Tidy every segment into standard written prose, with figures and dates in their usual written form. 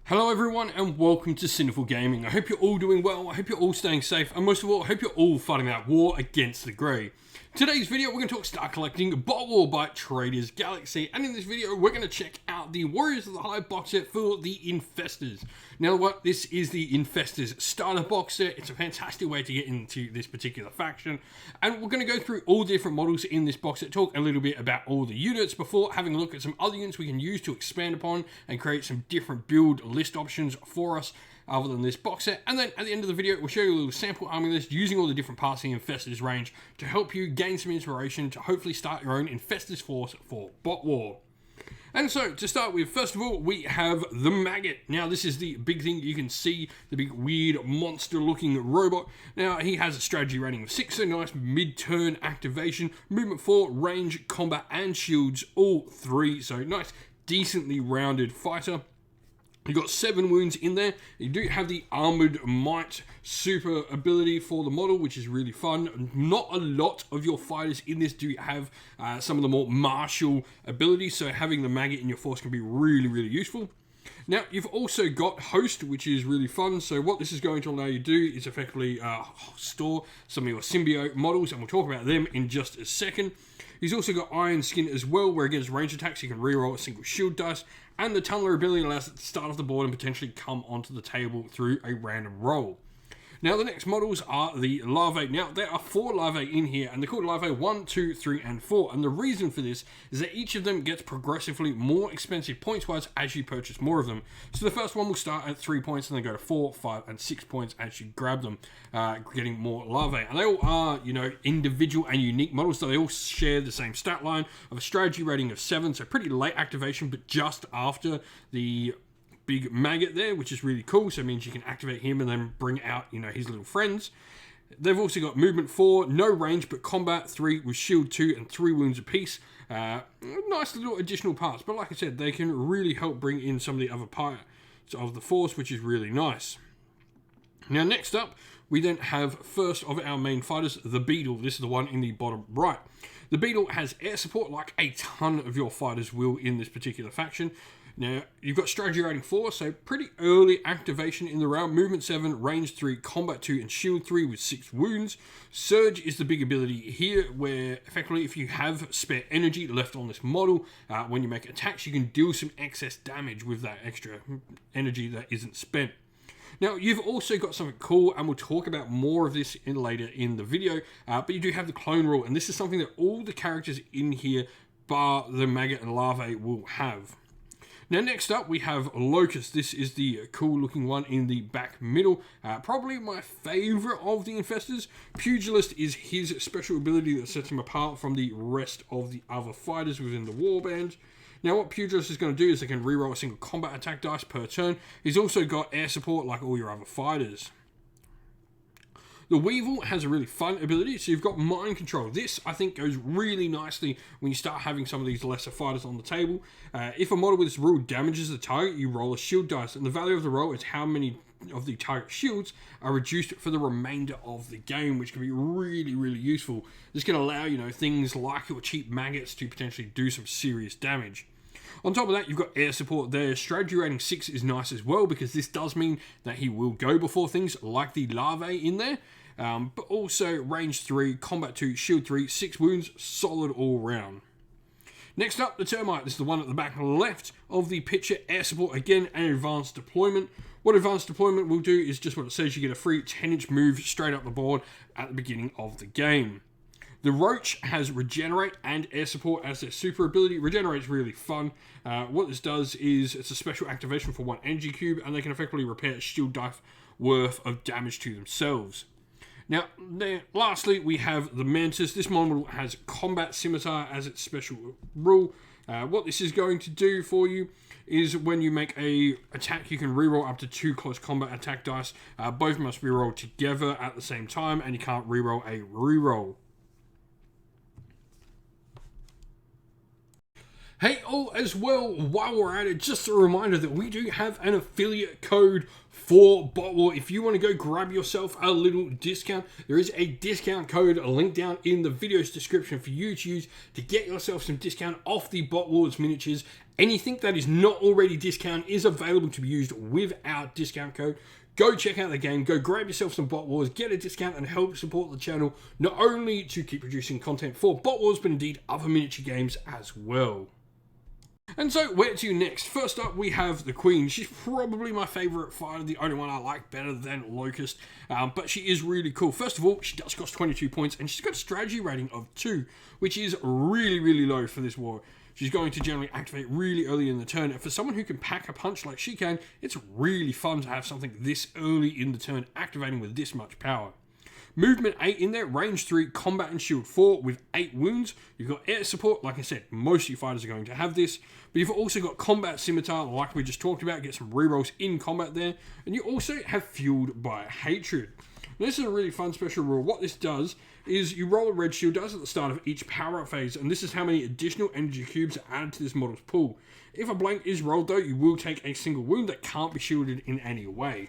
Hello everyone and welcome to Sinful Gaming. I hope you're all doing well, I hope you're all staying safe, and most of all, I hope you're all fighting that war against the grey. Today's video, we're going to talk Start Collecting Bot War by Traders Galaxy, and in this video, we're going to check out the Warriors of the Hive box set for the Infesters. Now what, this is the Infesters starter box set. It's a fantastic way to get into this particular faction, and we're going to go through all the different models in this box set, talk a little bit about all the units before having a look at some other units we can use to expand upon and create some different build list options for us other than this box set. And then at the end of the video, we'll show you a little sample army list using all the different parts in the Infesters range to help you gain some inspiration to hopefully start your own Infesters force for Bot War. And so, to start with, first of all, we have the Maggot. Now, this is the big thing. You can see the big, weird, monster-looking robot. Now, he has a strategy rating of 6, so nice mid-turn activation, movement 4, range, combat, and shields, all 3. So, nice, decently rounded fighter. You've got 7 wounds in there. You do have the Armored Might super ability for the model, which is really fun. Not a lot of your fighters in this do have some of the more martial abilities, so having the Maggot in your force can be really, really useful. Now, you've also got Host, which is really fun. So what this is going to allow you to do is effectively store some of your symbiote models, and we'll talk about them in just a second. He's also got Iron Skin as well, where against range attacks you can reroll a single shield dice, and the Tunneler ability allows it to start off the board and potentially come onto the table through a random roll. Now, the next models are the Larvae. Now, there are 4 Larvae in here, and they're called Larvae 1, 2, 3, and 4. And the reason for this is that each of them gets progressively more expensive points-wise as you purchase more of them. So the first one will start at 3 points, and then go to 4, 5, and 6 points as you grab them, getting more Larvae. And they all are, individual and unique models, so they all share the same stat line of a strategy rating of 7, so pretty late activation, but just after the big Maggot there, which is really cool. So it means you can activate him and then bring out, his little friends. They've also got movement 4, no range, but combat 3 with shield 2 and 3 wounds apiece. Nice little additional parts, but like I said, they can really help bring in some of the other parts of the force, which is really nice. Now, next up, we then have first of our main fighters, the Beetle. This is the one in the bottom right. The Beetle has air support like a ton of your fighters will in this particular faction. Now, you've got strategy rating 4, so pretty early activation in the round. Movement 7, range 3, combat 2, and shield 3 with 6 wounds. Surge is the big ability here, where effectively if you have spare energy left on this model, when you make attacks, you can deal some excess damage with that extra energy that isn't spent. Now, you've also got something cool, and we'll talk about more of this later in the video, but you do have the clone rule, and this is something that all the characters in here, bar the Maggot and Larvae, will have. Now, next up, we have Locust. This is the cool-looking one in the back middle. Probably my favourite of the Infestors. Pugilist is his special ability that sets him apart from the rest of the other fighters within the warband. Now, what Pugilist is going to do is they can reroll a single combat attack dice per turn. He's also got air support like all your other fighters. The Weevil has a really fun ability, so you've got mind control. This, I think, goes really nicely when you start having some of these lesser fighters on the table. If a model with this rule damages the target, you roll a shield dice, and the value of the roll is how many of the target shields are reduced for the remainder of the game, which can be really, really useful. This can allow, things like your cheap maggots to potentially do some serious damage. On top of that, you've got air support there. Strategy rating 6 is nice as well, because this does mean that he will go before things like the Larvae in there. But also range 3, combat 2, shield 3, 6 wounds, solid all round. Next up, the Termite. This is the one at the back left of the picture. Air support again and advanced deployment. What advanced deployment will do is just what it says. You get a free 10-inch move straight up the board at the beginning of the game. The Roach has Regenerate and Air Support as their super ability. Regenerate is really fun. What this does is it's a special activation for 1 energy cube, and they can effectively repair a shield dice worth of damage to themselves. Now, lastly, we have the Mantis. This model has Combat Scimitar as its special rule. What this is going to do for you is when you make a attack, you can reroll up to 2 close combat attack dice. Both must be rolled together at the same time, and you can't reroll a reroll. Hey, as well, while we're at it, just a reminder that we do have an affiliate code for Bot War. If you want to go grab yourself a little discount, there is a discount code linked down in the video's description for you to use to get yourself some discount off the Bot Wars miniatures Anything that is not already discounted is available to be used with our discount code. Go check out the game, go grab yourself some Bot Wars, get a discount and help support the channel, not only to keep producing content for Bot Wars, but indeed other miniature games as well. And so, where to next? First up, we have the Queen. She's probably my favourite fighter, the only one I like better than Locust, but she is really cool. First of all, she does cost 22 points, and she's got a strategy rating of 2, which is really, really low for this war. She's going to generally activate really early in the turn, and for someone who can pack a punch like she can, it's really fun to have something this early in the turn activating with this much power. Movement 8 in there, range 3, combat and shield 4 with 8 wounds. You've got air support, like I said, most of your fighters are going to have this. But you've also got combat scimitar, like we just talked about, get some rerolls in combat there. And you also have fueled by hatred. Now, this is a really fun special rule. What this does is you roll a red shield dice at the start of each power-up phase, and this is how many additional energy cubes are added to this model's pool. If a blank is rolled though, you will take a single wound that can't be shielded in any way.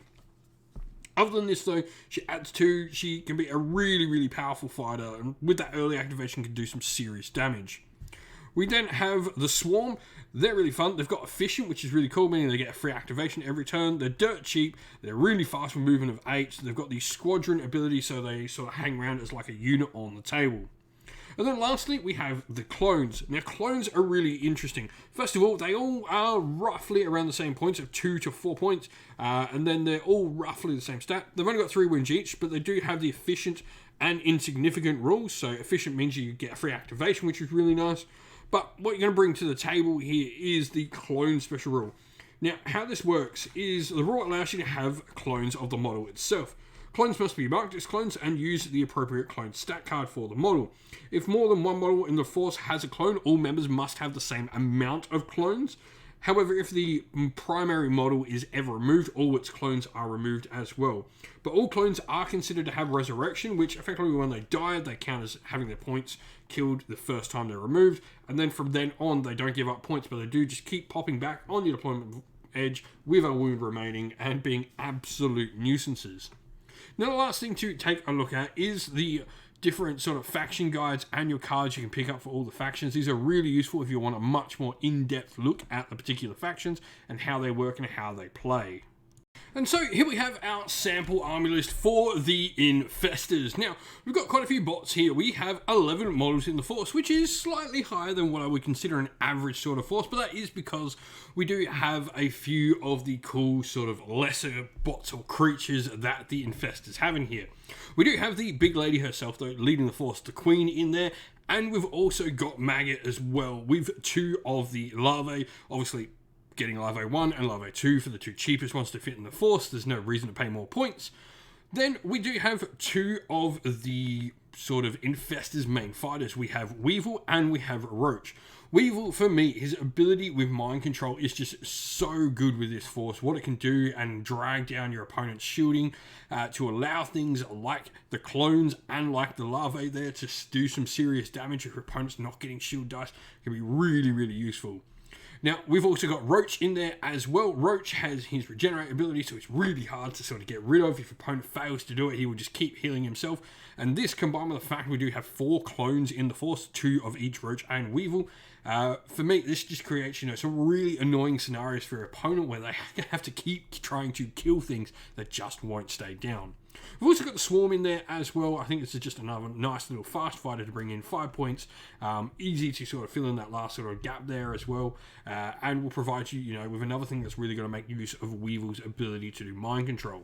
Other than this though, she adds 2, she can be a really, really powerful fighter, and with that early activation can do some serious damage. We then have the Swarm. They're really fun. They've got Efficient, which is really cool, meaning they get a free activation every turn. They're dirt cheap. They're really fast with movement of 8. They've got the Squadron ability, so they sort of hang around as like a unit on the table. And then lastly, we have the Clones. Now, Clones are really interesting. First of all, they all are roughly around the same points of 2 to 4 points. And then they're all roughly the same stat. They've only got 3 wounds each, but they do have the Efficient and Insignificant rules. So Efficient means you get a free activation, which is really nice. But what you're going to bring to the table here is the Clone special rule. Now, how this works is the rule allows you to have clones of the model itself. Clones must be marked as clones and use the appropriate clone stat card for the model. If more than one model in the force has a clone, all members must have the same amount of clones. However, if the primary model is ever removed, all its clones are removed as well. But all clones are considered to have resurrection, which effectively when they die, they count as having their points killed the first time they're removed. And then from then on, they don't give up points, but they do just keep popping back on your deployment edge with a wound remaining and being absolute nuisances. Now, the last thing to take a look at is the different sort of faction guides and your cards you can pick up for all the factions. These are really useful if you want a much more in-depth look at the particular factions and how they work and how they play. And so here we have our sample army list for the Infesters. Now, we've got quite a few bots here. We have 11 models in the force, which is slightly higher than what I would consider an average sort of force, but that is because we do have a few of the cool sort of lesser bots or creatures that the Infesters have in here. We do have the big lady herself, though, leading the force, the Queen in there, and we've also got Maggot as well, with 2 of the larvae, obviously getting Larvae 1 and Larvae 2 for the 2 cheapest ones to fit in the force. There's no reason to pay more points. Then we do have 2 of the sort of Infesters main fighters. We have Weevil and we have Roach. Weevil, for me, his ability with mind control is just so good with this force. What it can do and drag down your opponent's shielding to allow things like the clones and like the larvae there to do some serious damage if your opponent's not getting shield dice can be really, really useful. Now, we've also got Roach in there as well. Roach has his regenerate ability, so it's really hard to sort of get rid of. If your opponent fails to do it, he will just keep healing himself. And this, combined with the fact we do have 4 clones in the force, 2 of each Roach and Weevil, for me, this just creates, some really annoying scenarios for your opponent where they have to keep trying to kill things that just won't stay down. We've also got the Swarm in there as well. I think this is just another nice little fast fighter to bring in 5 points. Easy to sort of fill in that last sort of gap there as well. And will provide you, with another thing that's really going to make use of Weevil's ability to do mind control.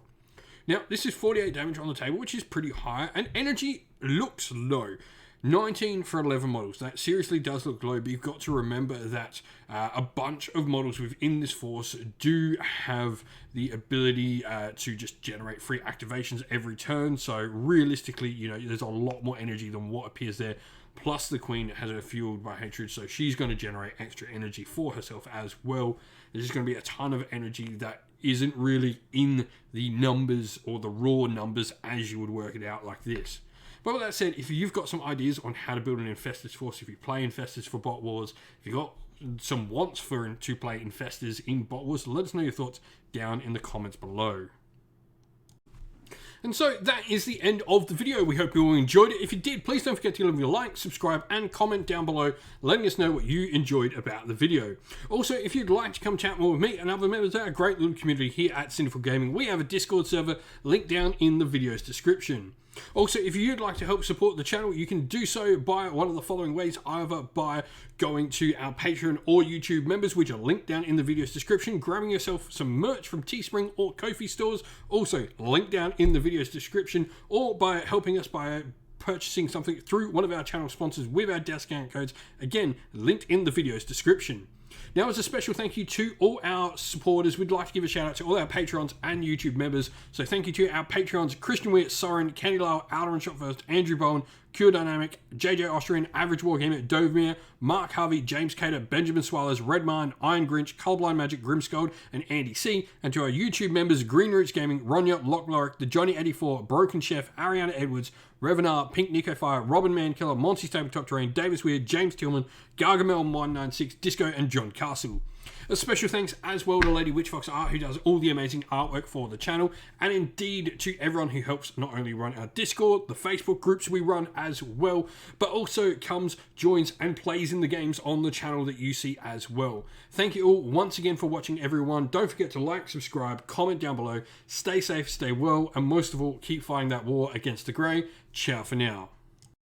Now, this is 48 damage on the table, which is pretty high. And energy looks low. 19 for 11 models. That seriously does look low, but you've got to remember that a bunch of models within this force do have the ability to just generate free activations every turn. So realistically, there's a lot more energy than what appears there. Plus the Queen has her fueled by hatred, so she's going to generate extra energy for herself as well. There's just going to be a ton of energy that isn't really in the numbers or the raw numbers as you would work it out like this. But with that said, if you've got some ideas on how to build an Infesters force, if you play Infesters for Bot Wars, if you've got some wants to play Infesters in Bot Wars, let us know your thoughts down in the comments below. And so that is the end of the video. We hope you all enjoyed it. If you did, please don't forget to leave a like, subscribe, and comment down below, letting us know what you enjoyed about the video. Also, if you'd like to come chat more with me and other members of our great little community here at Sinful Gaming, we have a Discord server linked down in the video's description. Also, if you'd like to help support the channel, you can do so by one of the following ways, either by going to our Patreon or YouTube members, which are linked down in the video's description, grabbing yourself some merch from Teespring or Ko-fi stores, also linked down in the video's description, or by helping us by purchasing something through one of our channel sponsors with our discount codes, again, linked in the video's description. Now, as a special thank you to all our supporters, we'd like to give a shout out to all our Patreons and YouTube members. So thank you to our Patreons, Christian Weir, Soren, Candy Lyle, Alderan Shot First, Andrew Bowen, Cure Dynamic, JJ Austrian, Average Wargamer, Dovemere, Mark Harvey, James Cater, Benjamin Swallows, Redmine, Iron Grinch, Colblind Magic, Grimscold, and Andy C. And to our YouTube members, Green Roots Gaming, Ronya, Lockloric, The Johnny 84, Broken Chef, Ariana Edwards, Revenar, Pink Nico Fire, Robin Mankiller, Monty Tabletop Terrain, Davis Weird, James Tillman, Gargamel196, Disco, and John Castle. A special thanks as well to Lady Witchfox Art, who does all the amazing artwork for the channel, and indeed to everyone who helps not only run our Discord, the Facebook groups we run as well, but also comes, joins, and plays in the games on the channel that you see as well. Thank you all once again for watching, everyone. Don't forget to like, subscribe, comment down below, stay safe, stay well, and most of all, keep fighting that war against the grey. Ciao for now.